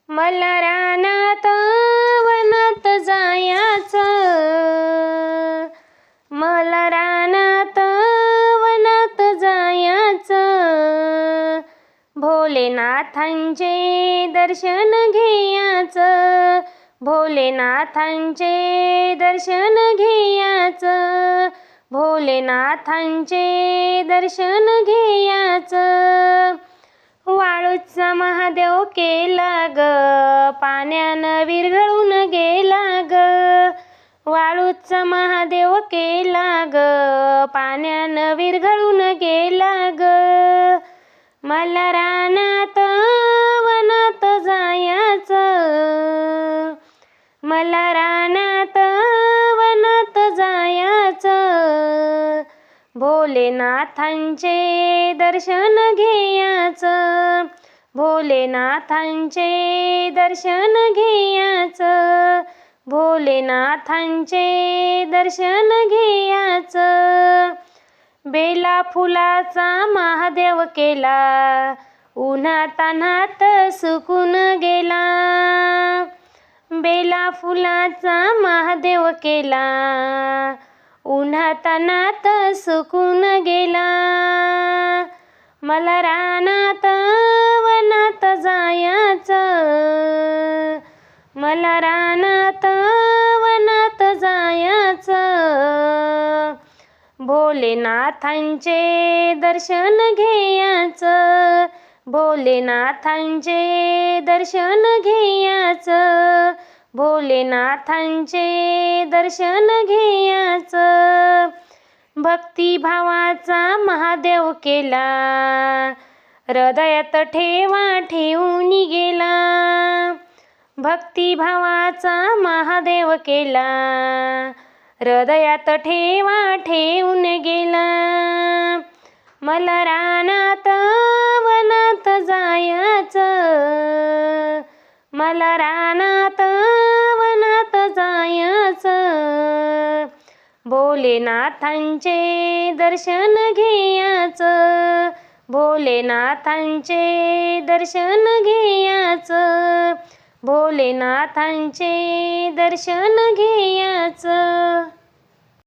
मला रानात वनात जायाचं, मला रानात वनात जायाचं, भोलेनाथांचे दर्शन घेयाचं, भोलेनाथांचे दर्शन घेयाचं, भोलेनाथांचे दर्शन घेयाचं. वाळूचा महादेव केला ग, पाण्यानं विरघळून गेला ग, वाळूचा महादेव केला ग, पाण्यानं विरघळून गेला ग. मला रानात वनात जायाचं, मला रानात वनात जायाचं, भोलेनाथांचे दर्शन घेयाचं, भोलेनाथांचे दर्शन घेयाचं, भोलेनाथांचे दर्शन घेयाचं. बेला फुलाचा महादेव केला, उन्हातान्हात सुकून गेला, बेला फुलाचा महादेव केला, उन्हातान्हात सुकून गेला. मला रानात वनात जायाचं, मला रानात वनात जायाचं, भोलेनाथांचे दर्शन घेयाचं, भोलेनाथांचे दर्शन घेयाचं, भोलेनाथांचे दर्शन घेयाचं. भक्तिभावाचा महादेव केला, हृदयात ठेवा ठेवून गेला, भक्तिभावाचा महादेव केला, हृदयात ठेवा ठेवून गेला. मला रानात वनात जायाचं, मला रानात वनात जायाचं, भोलेनाथांचे दर्शन घेयाचं, भोलेनाथांचे दर्शन घेयाचं, भोलेनाथांचे दर्शन घेयाचं.